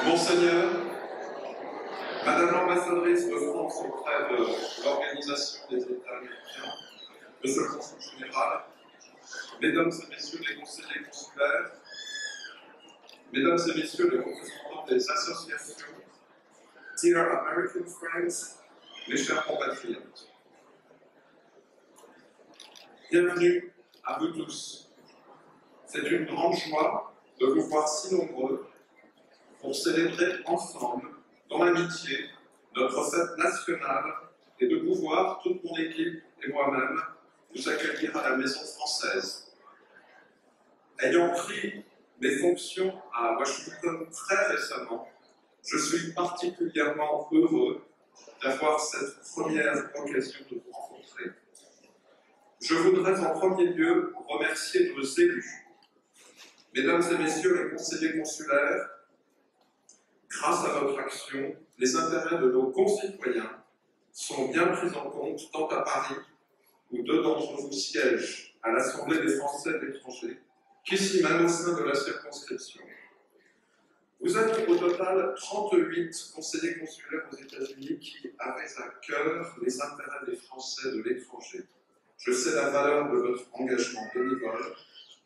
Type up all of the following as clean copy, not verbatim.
Monseigneur, Madame l'ambassadrice de France auprès de l'Organisation des États américains, Monsieur le Consul général, Mesdames et Messieurs les conseillers consulaires, Mesdames et Messieurs les représentants des associations, Dear American Friends, mes chers compatriotes, bienvenue à vous tous. C'est une grande joie de vous voir si nombreux pour célébrer ensemble, dans l'amitié, notre fête nationale et de pouvoir, toute mon équipe et moi-même, vous accueillir à la Maison française. Ayant pris mes fonctions à Washington très récemment, je suis particulièrement heureux d'avoir cette première occasion de vous rencontrer. Je voudrais en premier lieu remercier nos élus. Mesdames et Messieurs les conseillers consulaires, grâce à votre action, les intérêts de nos concitoyens sont bien pris en compte tant à Paris, où deux d'entre vous siègent à l'Assemblée des Français de l'étranger, qu'ici même au sein de la circonscription. Vous êtes au total 38 conseillers consulaires aux États-Unis qui avaient à cœur les intérêts des Français de l'étranger. Je sais la valeur de votre engagement bénévole.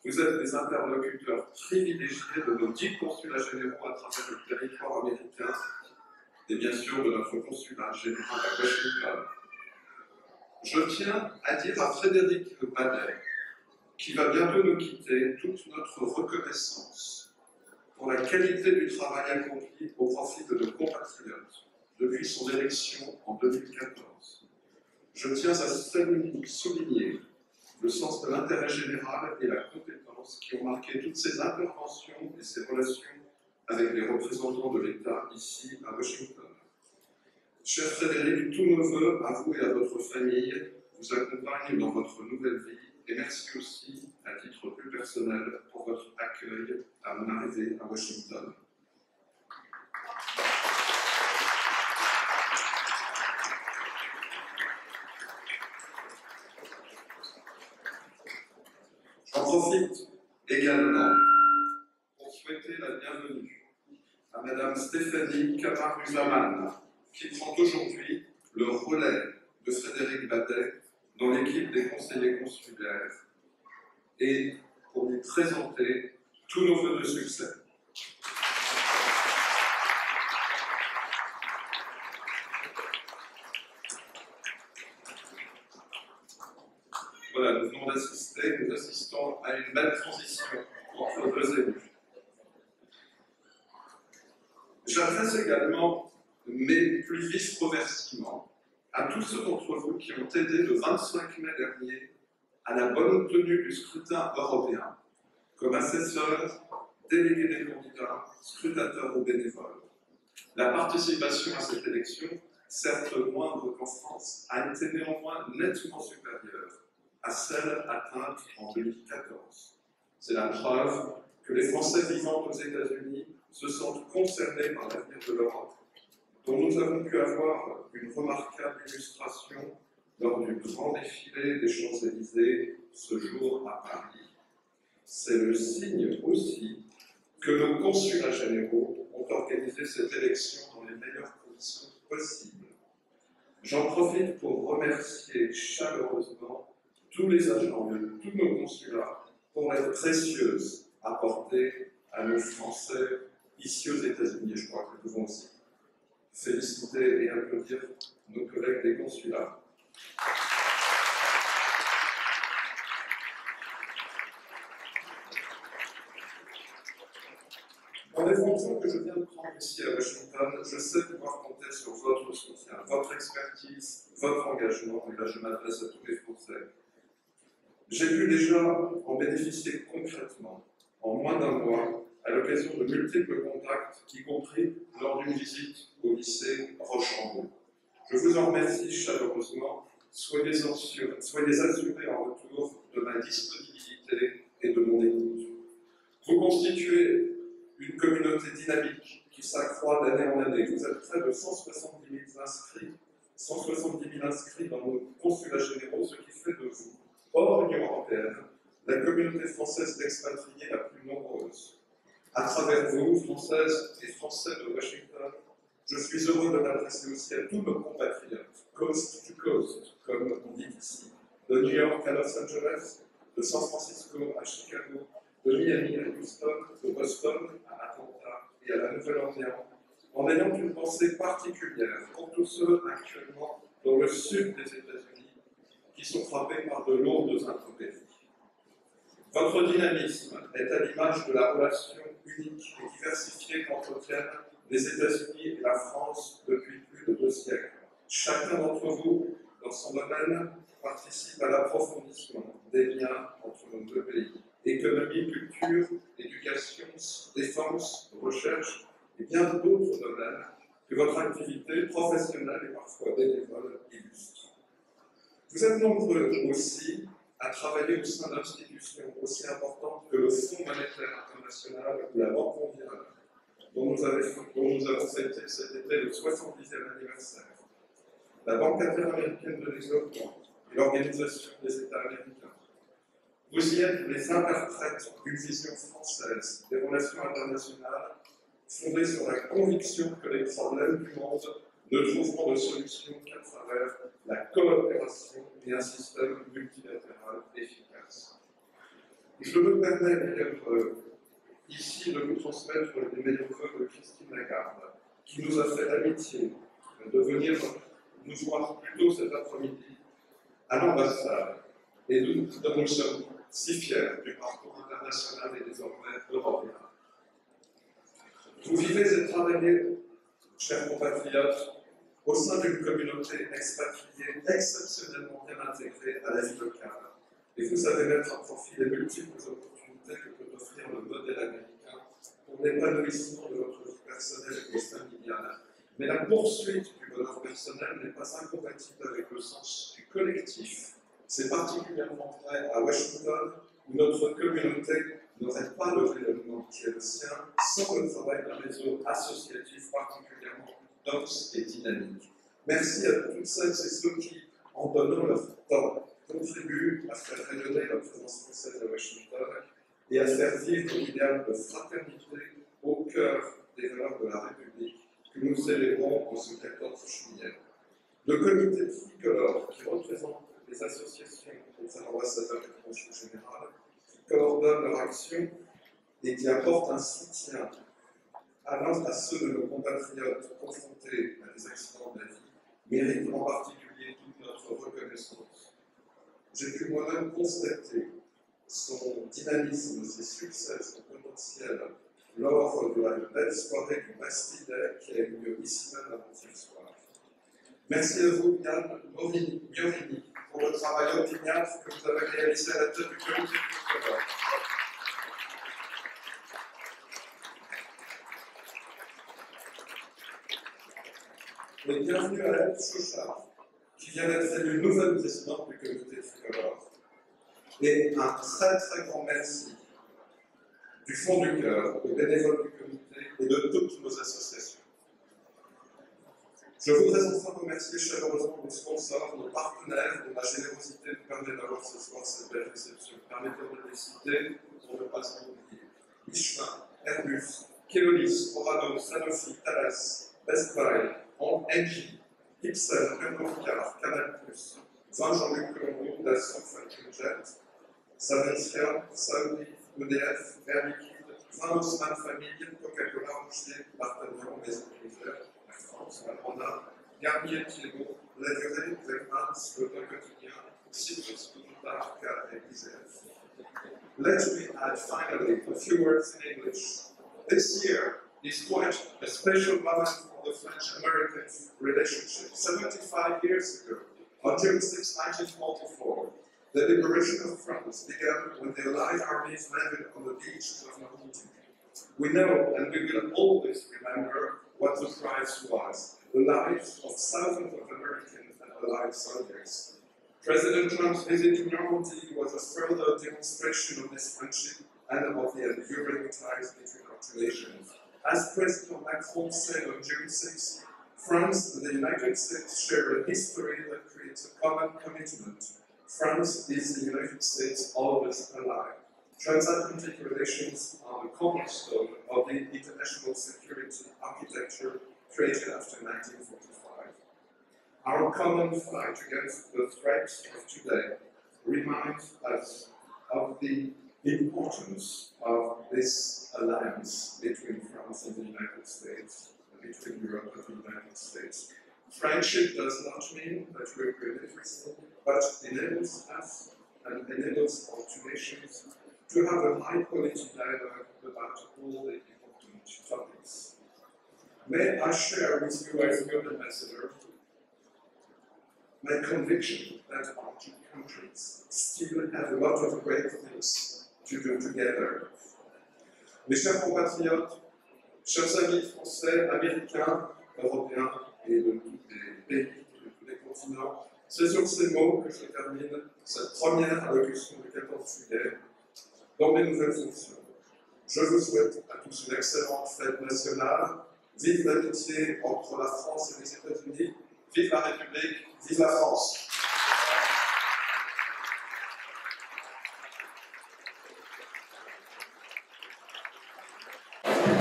Vous êtes des interlocuteurs privilégiés de nos 10 consulats généraux à travers le territoire américain et bien sûr de notre consulat général à Washington. Je tiens à dire à Frédéric Badet, qui va bientôt nous quitter, toute notre reconnaissance pour la qualité du travail accompli au profit de nos compatriotes depuis son élection en 2014. Je tiens à souligner le sens de l'intérêt général et la compétence qui ont marqué toutes ces interventions et ces relations avec les représentants de l'État ici à Washington. Cher Frédéric, tous nos vœux à vous et à votre famille vous accompagnent dans votre nouvelle vie et merci aussi, à titre plus personnel, pour votre accueil à mon arrivée à Washington. J'en profite également pour souhaiter la bienvenue à Madame Stéphanie Kamaruzaman, qui prend aujourd'hui le relais de Frédéric Badet dans l'équipe des conseillers consulaires et pour lui présenter tous nos vœux de succès. Voilà, nous venons d'assister, nous assistons à une belle transition entre deux élus. J'adresse également mes plus vifs remerciements à tous ceux d'entre vous qui ont aidé le 25 mai dernier à la bonne tenue du scrutin européen, comme assesseurs, délégués des candidats, scrutateurs ou bénévoles. La participation à cette élection, certes moindre qu'en France, a été néanmoins nettement supérieure à celle atteinte en 2014. C'est la preuve que les Français vivant aux États-Unis se sentent concernés par l'avenir de l'Europe, dont nous avons pu avoir une remarquable illustration lors du grand défilé des Champs-Élysées ce jour à Paris. C'est le signe aussi que nos consulats généraux ont organisé cette élection dans les meilleures conditions possibles. J'en profite pour remercier chaleureusement tous les agents de tous nos consulats pour l'aide précieuse apportée à nos Français ici aux États-Unis. Je crois que nous devons aussi féliciter et applaudir nos collègues des consulats. Dans les fonctions que je viens de prendre ici à Washington, je sais pouvoir compter sur votre soutien, votre expertise, votre engagement, et là je m'adresse à tous les Français. J'ai pu déjà en bénéficier concrètement, en moins d'un mois, à l'occasion de multiples contacts, y compris lors d'une visite au lycée Rochambeau. Je vous en remercie chaleureusement. Soyez assurés en retour de ma disponibilité et de mon écoute. Vous constituez une communauté dynamique qui s'accroît d'année en année. Vous êtes près de 170 000 inscrits dans nos consulats généraux, ce qui fait de vous, hors Union européenne, la communauté française d'expatriés la plus nombreuse. À travers vous, Françaises et Français de Washington, je suis heureux de m'adresser aussi à tous nos compatriotes, coast to coast, comme on dit ici, de New York à Los Angeles, de San Francisco à Chicago, de Miami à Houston, de Boston à Atlanta et à la Nouvelle-Orléans, en ayant une pensée particulière pour tous ceux actuellement dans le sud des États-Unis qui sont frappés par de lourdes intempéries. Votre dynamisme est à l'image de la relation unique et diversifiée qu'entretiennent les États-Unis et la France depuis plus de 2 siècles. Chacun d'entre vous, dans son domaine, participe à l'approfondissement des liens entre nos deux pays. Économie, culture, éducation, défense, recherche et bien d'autres domaines que votre activité professionnelle et parfois bénévole illustre. Vous êtes nombreux aussi à travailler au sein d'institutions aussi importantes que le Fonds monétaire international ou la Banque mondiale, dont nous avons fêté cet été le 70e anniversaire, la Banque interaméricaine de développement et l'Organisation des États américains. Vous y êtes les interprètes d'une vision française des relations internationales fondée sur la conviction que les problèmes du monde ne trouveront de solution qu'à travers la coopération et un système multilatéral efficace. Je me permets d'ailleurs ici de vous transmettre les meilleurs vœux de Christine Lagarde, qui nous a fait l'amitié de venir nous voir plus tôt cet après-midi à l'ambassade et dont nous sommes si fiers du parcours international et désormais européen. Vous vivez et travaillez, chers compatriotes, au sein d'une communauté expatriée exceptionnellement bien intégrée à la vie locale. Et vous savez mettre à profit les multiples opportunités que peut offrir le modèle américain pour l'épanouissement de votre vie personnelle et familiale. Mais la poursuite du bonheur personnel n'est pas incompatible avec le sens du collectif. C'est particulièrement vrai à Washington, où notre communauté n'aurait pas le rayonnement qui est le sien sans le travail d'un réseau associatif particulièrement dense et dynamique. Merci à toutes celles et ceux qui, en donnant leur temps, contribuent à faire rayonner la présence française à Washington et à faire vivre l'idéal de fraternité au cœur des valeurs de la République que nous célébrons en ce 14 juillet. Le comité tricolore, qui représente les associations des ambassadeurs et consuls généraux, qui coordonnent leur action et qui apportent un soutien allant à ceux de nos compatriotes confrontés à des accidents de la vie, méritent en particulier toute notre reconnaissance. J'ai pu moi-même constater son dynamisme, ses succès, son potentiel lors de la belle soirée du Bastille Day qui a eu lieu ici même avant-hier soir. Merci à vous, Yann Miorini, pour le travail opiniâtre que vous avez réalisé à la tête du comité tricolore. Et bienvenue à Hélène Chauchard, qui vient d'être élue nouvelle présidente du comité tricolore. Et un très très grand merci du fond du cœur aux bénévoles du comité et de toutes nos associations. Je voudrais enfin remercier chaleureusement nos sponsors, nos partenaires, dont la générosité nous permet d'avoir ce soir cette belle réception. Permettez-moi de les citer pour ne pas en oublier. Michelin, Airbus, Keolis, Orano, Sanofi, Thales, Best Buy, Engie, Ipsen, Pernod Ricard, Canal+, Vin Jean-Luc Colombo, Dassault, Falcon-Jet, Savencia, Saudi, EDF, Air Liquide, Vin Haussmann Famille, Coca-Cola, Rocher, D'Artagnan, Maison Univers, Air France, Valrhona, Garnier, Thiébaut, La Durée, Wegmans, Le Pain Quotidien, Citrus, Total, Car et IZF. Let me add finally a few words in English. This year is quite a special moment for the French-American relationship. 75 years ago, on June 6, 1944, the liberation of France began when the Allied armies landed on the beaches of Normandy. We know and we will always remember what the prize was, the lives of thousands of American and Allied soldiers. President Trump's visit to Normandy was a further demonstration of this friendship and of the enduring ties between our two nations. As President Macron said on June 6, France and the United States share a history that creates a common commitment. France is the United States always alive. Transatlantic relations are the cornerstone of the international security architecture created after 1945. Our common fight against the threats of today reminds us of the importance of this alliance between France and the United States, between Europe and the United States. Friendship does not mean that we agree with everything, but enables us and enables our two nations to have a high-quality dialogue about all the important topics. May I share with you, as your ambassador, my conviction that our two countries still have a lot of great things to do together. Mes chers compatriotes, chers amis français, américains, européens et de tous les pays, de tous les continents, c'est sur ces mots que je termine cette première allocution du 14 juillet dans mes nouvelles fonctions. Je vous souhaite à tous une excellente fête nationale. Vive l'amitié entre la France et les États-Unis. Vive la République, vive la France.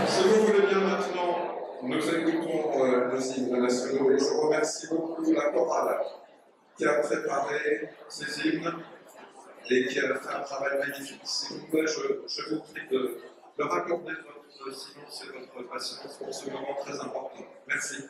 Si vous voulez bien maintenant, nous écoutons nos hymnes nationaux et je remercie beaucoup la chorale qui a préparé ces hymnes et qui a fait un travail magnifique. S'il vous plaît, je vous prie de raccorder votre silence et votre patience pour ce moment très important. Merci.